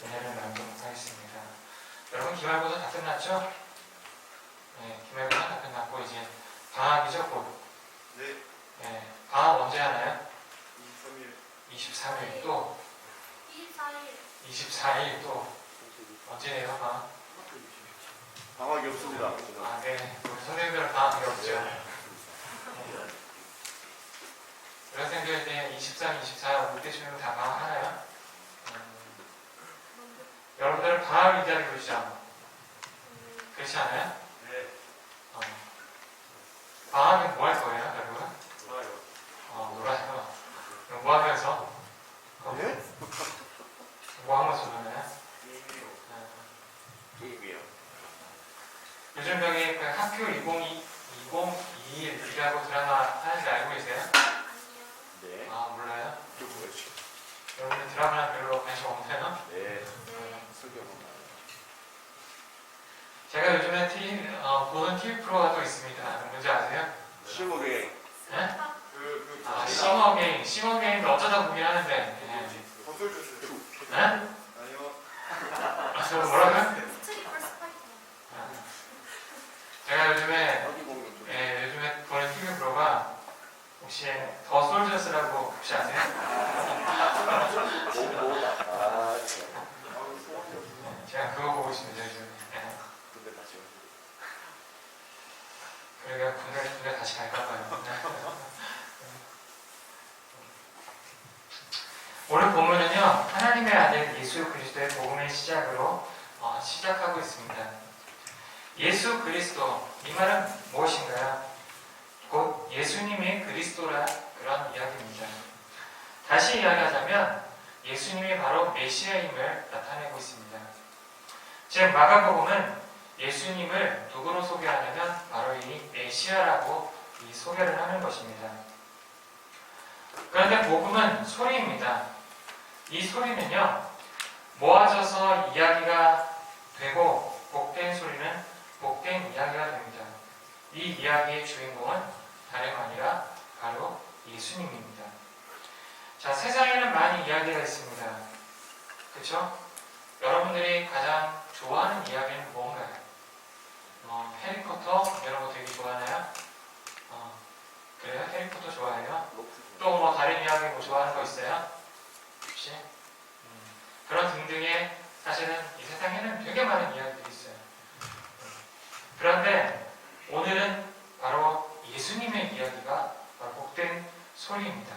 은혜를 나누도록 하겠습니다. 여러분 기말고사 다 끝났죠? 네, 기말고사 다 끝났고 이제 방학이죠, 곧. 네. 네, 방학 언제 하나요? 23일. 23일 또 24일 또 언제예요, 방학? 방학이 없습니다. 아, 네. 우리 선생님들은 방학이 없죠. 여학생들 이제 23, 24 올 때쯤이면 다 방학 하나요? 여러분들은 방학을 기다리고 있죠? 그렇지 않아요? 네. 방학은 뭐 할 거예요, 여러분? 좋아요. 놀아요. 뭐 하면서? 네? 뭐 하면서 놀아요? 게임이요. 게임이요. 요즘 여기 그 학교 2021이라고 드라마 하는지 알고 계세요? 네. 아, 몰라요? 이거 뭐였지? 여러분 드라마는 별로 관심 없나요? 네. 설교만. 제가 요즘에 보는 TV 프로가 또 있습니다. 뭔지 아세요? 시목에 네? 아, 싱어게임도 어쩌다 보긴 하는데. 네. 건설 주스. 네? 아니요. 저 뭐라고요? 제가 요즘에 보는 TV 프로가 혹시 더 솔저스라고 혹시 아세요? 제가 그거 보고 있습니다 요즘. 그러니까 군대 다시 갈까봐요. 오늘 본문은요 하나님의 아들 예수 그리스도의 복음의 시작으로 시작하고 있습니다. 예수 그리스도 이 말은 무엇인가요? 곧 예수님이 그리스도라 그런 이야기입니다. 다시 이야기하자면 예수님이 바로 메시아임을 나타내고 있습니다. 즉 마가복음은 예수님을 누구로 소개하냐면 바로 이 메시아라고 이 소개를 하는 것입니다. 그런데 복음은 소리입니다. 이 소리는요 모아져서 이야기가 되고 복된 소리는 복된 이야기가 됩니다. 이 이야기의 주인공은 다름 아니라 바로 예수님입니다. 자, 세상에는 많은 이야기가 있습니다. 그렇죠? 여러분들이 가장 좋아하는 이야기는 뭔가요? 해리포터 여러분 되게 좋아하나요? 그래요? 해리포터 좋아해요? 또 뭐 다른 이야기 뭐 좋아하는 거 있어요? 혹시? 그런 등등의 사실은 이 세상에는 되게 많은 이야기들이 있어요. 그런데 오늘은 바로 예수님의 이야기가 바로 복된 소리입니다.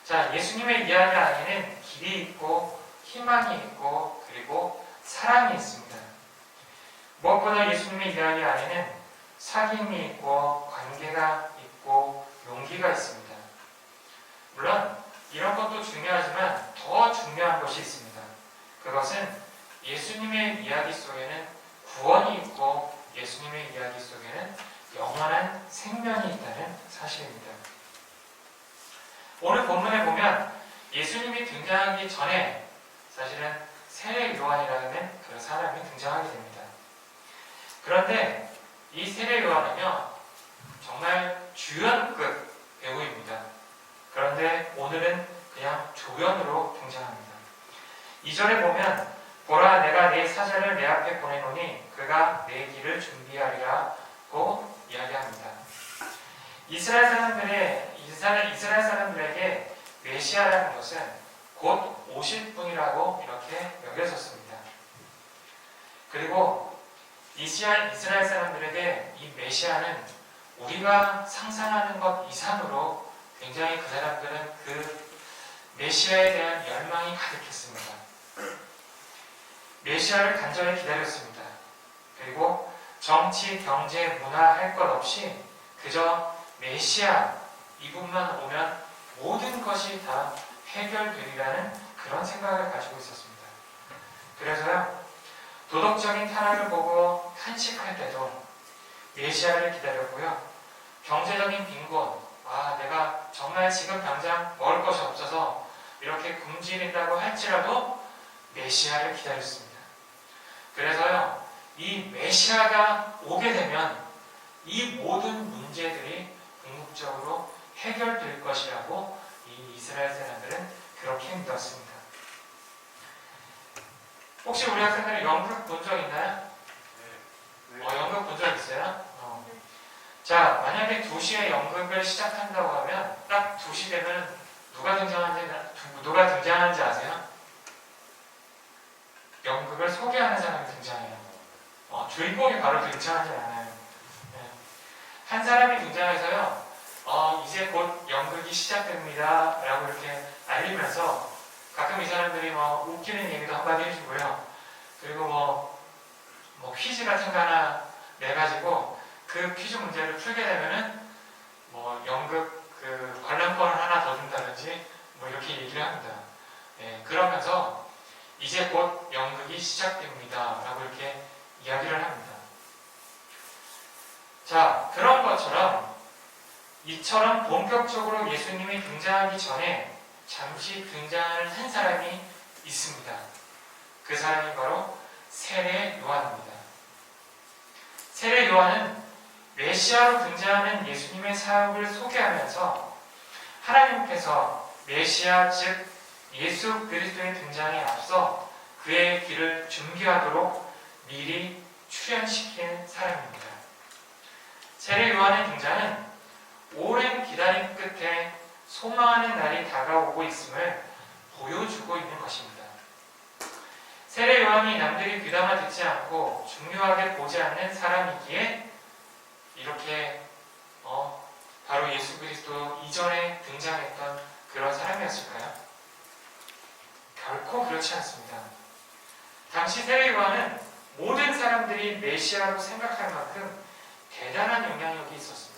자, 예수님의 이야기 안에는 길이 있고 희망이 있고 그리고 사랑이 있습니다. 무엇보다 예수님의 이야기 안에는 사귐이 있고 관계가 있고 용기가 있습니다. 물론 이런 것도 중요하지만 더 중요한 것이 있습니다. 그것은 예수님의 이야기 속에는 구원이 있고 예수님의 이야기 속에는 영원한 생명이 있다는 사실입니다. 오늘 본문에 보면 예수님이 등장하기 전에 사실은 세례 요한이라는 그런 사람이 등장하게 됩니다. 그런데 이 세례 요한은요 정말 주연급 배우입니다. 그런데 오늘은 그냥 조연으로 등장합니다. 2절에 보면 보라 내가 내 사자를 내 앞에 보내노니 그가 내 길을 준비하리라고 이야기합니다. 이스라엘 사람들에게 메시아라는 것은 곧 오실 분이라고 이렇게 여겨졌습니다. 그리고 이스라엘 사람들에게 이 메시아는 우리가 상상하는 것 이상으로 굉장히 그 사람들은 그 메시아에 대한 열망이 가득했습니다. 메시아를 간절히 기다렸습니다. 그리고 정치, 경제, 문화 할 것 없이 그저 메시아 이분만 오면 모든 것이 다 해결되리라는 그런 생각을 가지고 있었습니다. 그래서요 도덕적인 타락을 보고 탄식할 때도 메시아를 기다렸고요 경제적인 빈곤, 내가 정말 지금 당장 먹을 것이 없어서 이렇게 굶주린다고 할지라도 메시아를 기다렸습니다. 그래서요 이 메시아가 오게 되면 이 모든 문제들이 궁극적으로 해결될 것이라고 이 이스라엘 사람들은 그렇게 믿었습니다. 혹시 우리 학생들은 연극 본 적 있나요? 네. 연극 본 적 있어요? 자, 만약에 2시에 연극을 시작한다고 하면 딱 2시 되면 누가 등장하는지 아세요? 연극을 소개하는 사람이 등장해요. 주인공이 바로 등장하지 않아요. 네. 한 사람이 등장해서요, 이제 곧 연극이 시작됩니다 라고 이렇게 알리면서 가끔 이 사람들이 웃기는 얘기도 한마디 해주고요. 그리고 뭐 퀴즈 같은 거 하나 내가지고 그 퀴즈 문제를 풀게 되면은 연극 그 관람권을 하나 더 준다든지 이렇게 얘기를 합니다. 예, 그러면서 이제 곧 연극이 시작됩니다 라고 이렇게 이야기를 합니다. 자, 그런 것처럼 이처럼 본격적으로 예수님이 등장하기 전에 잠시 등장하는 한 사람이 있습니다. 그 사람이 바로 세례 요한입니다. 세례 요한은 메시아로 등장하는 예수님의 사역을 소개하면서 하나님께서 메시아 즉 예수 그리스도의 등장에 앞서 그의 길을 준비하도록 미리 출현시킨 사람입니다. 세례 요한의 등장은 오랜 기다림 끝에 소망하는 날이 다가오고 있음을 보여주고 있는 것입니다. 세례 요한이 남들이 귀담아 듣지 않고 중요하게 보지 않는 사람이기에 이렇게 바로 예수 그리스도 이전에 등장했던 그런 사람이었을까요? 결코 그렇지 않습니다. 당시 세례 요한은 모든 사람들이 메시아로 생각할 만큼 대단한 영향력이 있었습니다.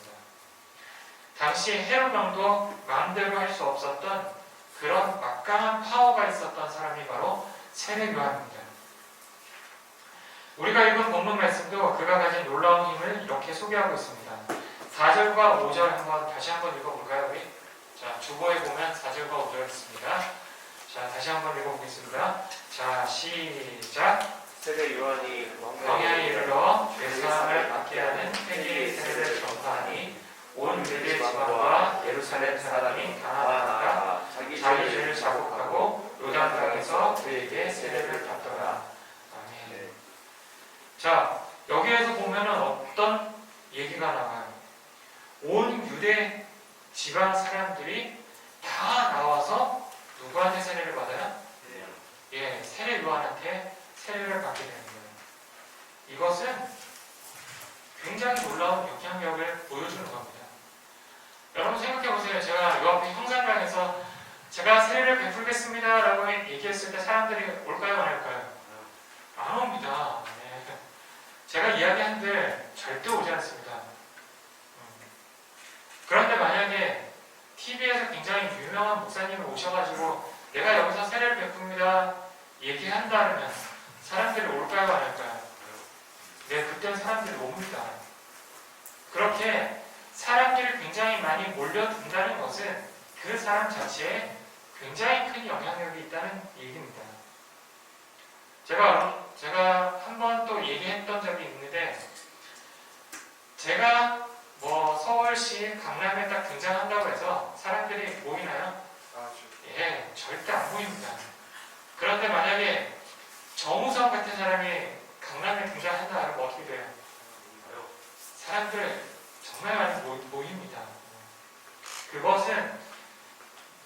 당시 헤롯 왕도 마음대로 할 수 없었던 그런 막강한 파워가 있었던 사람이 바로 세례 요한입니다. 우리가 읽은 본문 말씀도 그가 가진 놀라운 힘을 이렇게 소개하고 있습니다. 4절과 5절 다시 한번 읽어볼까요, 우리? 자, 주보에 보면 4절과 5절 있습니다. 자, 다시 한번 읽어보겠습니다. 자, 시작. 세례 요한이 광야에 이르러 죄사함을 받게 하는 회개의 세례를 전파하니 온 유대 지방과 예루살렘 사람이 다 나아가 자기 죄를 자복하고 요단강에서 그에게 세례를 받더라. 아멘. 네. 자, 여기에서 보면은 어떤 얘기가 나와요? 온 유대 지방 사람들이 다 나와서 누구한테 세례를 받아요? 예, 세례 요한한테 세례를 받게 되는 거예요. 이것은 굉장히 놀라운 영향력을 보여주는 겁니다. 여러분 생각해 보세요. 제가 요 앞에 형상강에서 제가 세례를 베풀겠습니다 라고 얘기했을 때 사람들이 올까요, 안 올까요? 안 옵니다. 네. 제가 이야기한들 절대 오지 않습니다. 그런데 만약에 TV에서 굉장히 유명한 목사님이 오셔가지고 내가 여기서 세례를 베풉니다 얘기한다면 사람들이 올까요, 안 올까요? 네, 그때는 사람들이 옵니다. 그렇게 사람들이 굉장히 많이 몰려든다는 것은 그 사람 자체에 굉장히 큰 영향력이 있다는 얘기입니다. 제가 한번 또 얘기했던 적이 있는데, 제가 서울시 강남에 딱 등장한다고 해서 사람들이 모이나요? 예, 절대 안 모입니다. 그런데 만약에 정우성 같은 사람이 강남에 등장한다 하면 어떻게 돼요? 사람들 정말 많이 모입니다. 그것은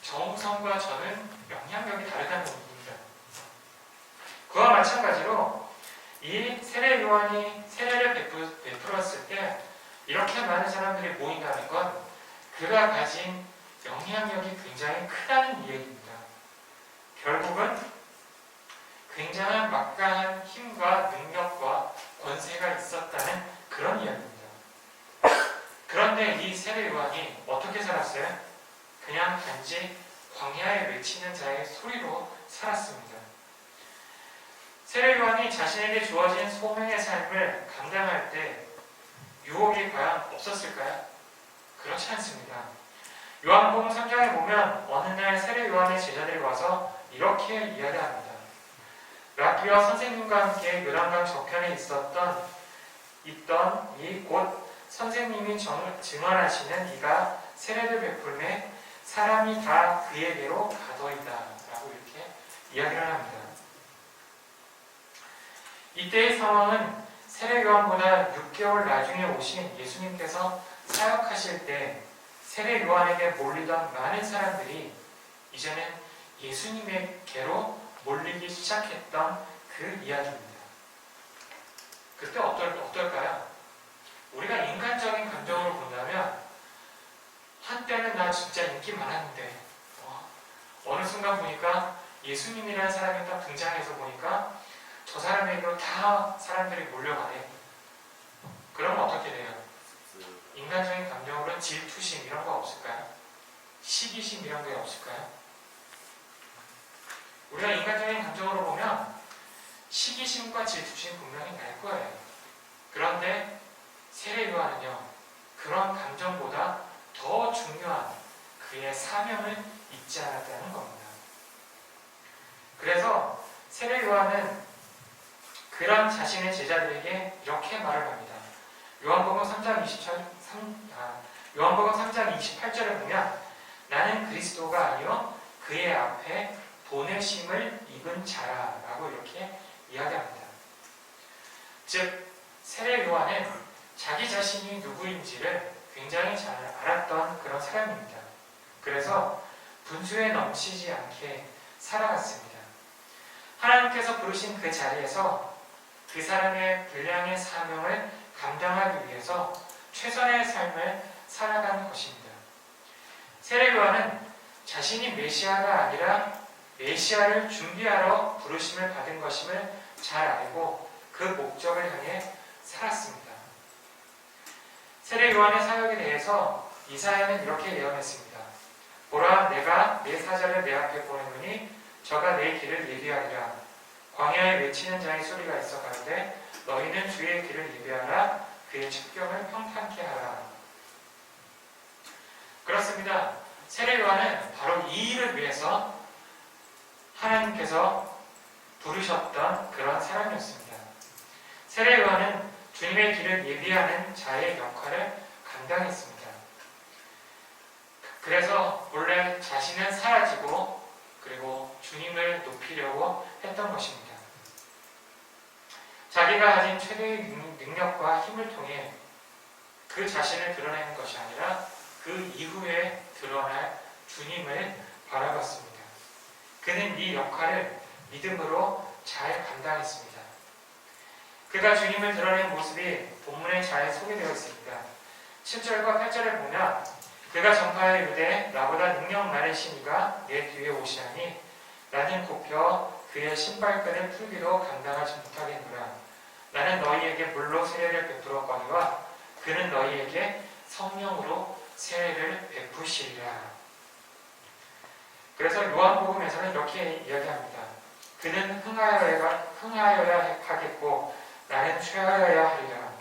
정우성과 저는 영향력이 다르다는 얘기입니다. 그와 마찬가지로 이 세례 요한이 세례를 베풀었을 때 이렇게 많은 사람들이 모인다는 건 그가 가진 영향력이 굉장히 크다는 이야기입니다. 결국은 굉장한 막강한 힘과 능력과 권세가 있었다는 그런 이야기입니다. 그런데 이 세례 요한이 어떻게 살았어요? 그냥 단지 광야에 외치는 자의 소리로 살았습니다. 세례 요한이 자신에게 주어진 소명의 삶을 감당할 때 유혹이 과연 없었을까요? 그렇지 않습니다. 요한복음 3장에 보면 어느 날 세례 요한의 제자들이 와서 이렇게 이야기합니다. 랍비와 선생님과 함께 요단강 저편에 있던 이 곧 선생님이 증언하시는 이가 세례를 베풀매 사람이 다 그에게로 가더이다 라고 이렇게 이야기를 합니다. 이때의 상황은 세례 요한보다 6개월 나중에 오신 예수님께서 사역하실 때 세례 요한에게 몰리던 많은 사람들이 이제는 예수님에게로 몰리기 시작했던 그 이야기입니다. 그때 어떨까요? 우리가 인간적인 감정으로 본다면 한때는 나 진짜 인기 많았는데 어느 순간 보니까 예수님이라는 사람이 딱 등장해서 보니까 저 사람에게로 다 사람들이 몰려가네. 그러면 어떻게 돼요? 인간적인 감정으로 질투심 이런 거 없을까요? 시기심 이런 게 없을까요? 우리가 인간적인 감정으로 보면 시기심과 질투심 분명히 날 거예요. 그런데 세례 요한은요, 그런 감정보다 더 중요한 그의 사명을 잊지 않았다는 겁니다. 그래서 세례 요한은 그런 자신의 제자들에게 이렇게 말을 합니다. 요한복음 3장 28절에 보면 나는 그리스도가 아니요 그의 앞에 보내심을 입은 자라라고 이렇게 이야기합니다. 즉 세례 요한은 자기 자신이 누구인지를 굉장히 잘 알았던 그런 사람입니다. 그래서 분수에 넘치지 않게 살아갔습니다. 하나님께서 부르신 그 자리에서 그 사람의 분량의 사명을 감당하기 위해서 최선의 삶을 살아가는 것입니다. 세례 요한은 자신이 메시아가 아니라 메시아를 준비하러 부르심을 받은 것임을 잘 알고 그 목적을 향해 살았습니다. 세례 요한의 사역에 대해서 이사야는 이렇게 예언했습니다. 보라, 내가 내 사자를 내 앞에 보내노니 저가 내 길을 예비하리라. 광야에 외치는 자의 소리가 있어 가로되 너희는 주의 길을 예비하라. 그의 첩경을 평탄케 하라. 그렇습니다. 세례 요한은 바로 이 일을 위해서 하나님께서 부르셨던 그런 사람이었습니다. 세례 요한은 주님의 길을 예비하는 자의 역할을 감당했습니다. 그래서 본래 자신은 사라지고 그리고 주님을 높이려고 했던 것입니다. 자기가 가진 최대의 능력과 힘을 통해 그 자신을 드러내는 것이 아니라 그 이후에 드러날 주님을 바라봤습니다. 그는 이 역할을 믿음으로 잘 감당했습니다. 그가 주님을 드러낸 모습이 본문에 잘 소개되어 있습니다. 7절과 8절에 보면 그가 전파하여 이르되 나보다 능력 많으신 이가 내 뒤에 오시나니 나는 굽혀 그의 신발끈을 풀기도 감당하지 못하겠노라. 나는 너희에게 물로 세례를 베풀었거니와 그는 너희에게 성령으로 세례를 베푸시리라. 그래서 요한복음에서는 이렇게 이야기합니다. 그는 흥하여야 하겠고 나는 취하여야 하리라.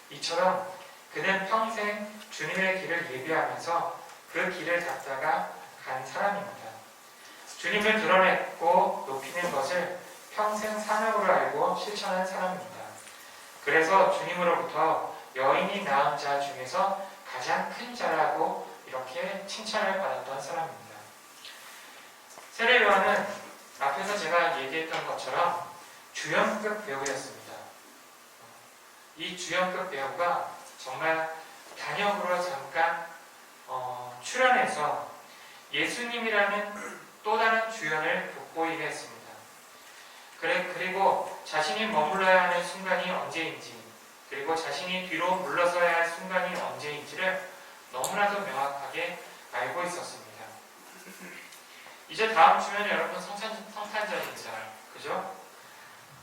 이처럼 그는 평생 주님의 길을 예비하면서 그 길을 닦다가 간 사람입니다. 주님을 드러냈고 높이는 것을 평생 사명으로 알고 실천한 사람입니다. 그래서 주님으로부터 여인이 낳은 자 중에서 가장 큰 자라고 이렇게 칭찬을 받았던 사람입니다. 세례 요한은 앞에서 제가 얘기했던 것처럼 주연급 배우였습니다. 이 주연급 배우가 정말 단역으로 잠깐 출연해서 예수님이라는 또 다른 주연을 돋보이게 했습니다. 그리고 자신이 머물러야 하는 순간이 언제인지 그리고 자신이 뒤로 물러서야 할 순간이 언제인지를 너무나도 명확하게 알고 있었습니다. 이제 다음 주면 여러분 성탄절입니다. 그죠?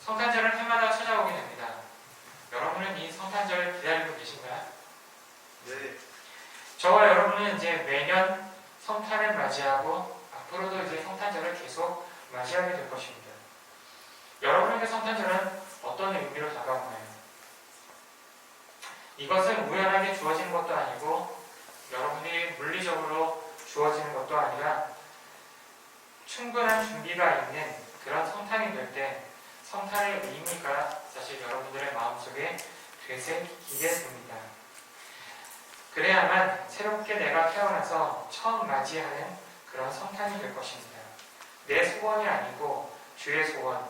성탄절은 해마다 찾아오게 됩니다. 여러분은 이 성탄절을 기다리고 계신가요? 네. 저와 여러분은 이제 매년 성탄을 맞이하고 앞으로도 이제 성탄절을 계속 맞이하게 될 것입니다. 여러분에게 성탄절은 어떤 의미로 다가오나요? 이것은 우연하게 주어지는 것도 아니고 여러분이 물리적으로 주어지는 것도 아니라 충분한 준비가 있는 그런 성탄이 될 때 성탄의 의미가 사실 여러분들의 마음속에 되새기게 됩니다. 그래야만 새롭게 내가 태어나서 처음 맞이하는 그런 성탄이 될 것입니다. 내 소원이 아니고 주의 소원,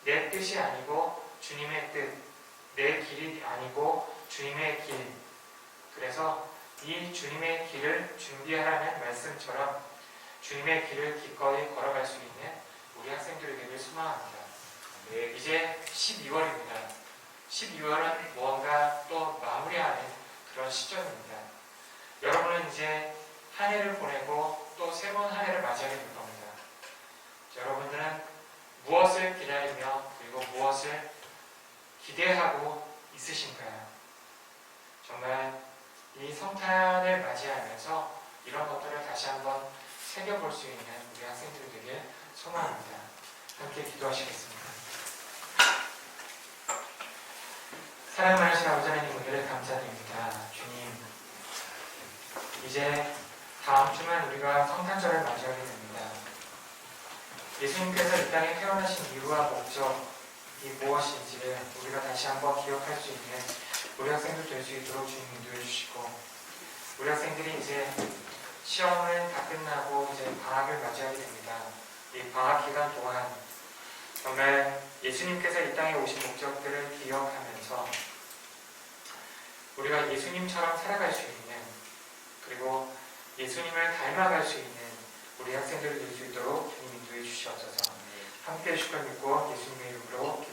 내 뜻이 아니고 주님의 뜻, 내 길이 아니고 주님의 길. 그래서 이 주님의 길을 준비하라는 말씀처럼 주님의 길을 기꺼이 걸어갈 수 있는 우리 학생들이 되길 소망합니다. 네, 이제 12월입니다. 12월은 무언가 또 마무리하는 그런 시점입니다. 여러분은 이제 한 해를 보내고 또 새로운 한 해를 맞이하게 될 겁니다. 여러분들은 무엇을 기다리며 그리고 무엇을 기대하고 있으신가요? 정말 이 성탄을 맞이하면서 이런 것들을 다시 한번 새겨볼 수 있는 우리 학생들 되길 소망합니다. 함께 기도하시겠습니다. 사랑 많으신 아버지 하나님, 오늘을 감사드립니다. 주님, 이제 다음 주면 우리가 성탄절을 맞이하게 됩니다. 예수님께서 이 땅에 태어나신 이유와 목적이 무엇인지를 우리가 다시 한번 기억할 수 있는 우리 학생들 될 수 있도록 주님 인도해 주시고, 우리 학생들이 이제 시험을 다 끝나고 이제 방학을 맞이하게 됩니다. 이 방학 기간 동안 정말 예수님께서 이 땅에 오신 목적들을 기억하면서 우리가 예수님처럼 살아갈 수 있는, 그리고 예수님을 닮아갈 수 있는 우리 학생들이 될 수 있도록 주님 인도해 주시옵소서. 함께 해주실 걸 믿고 예수님의 이름으로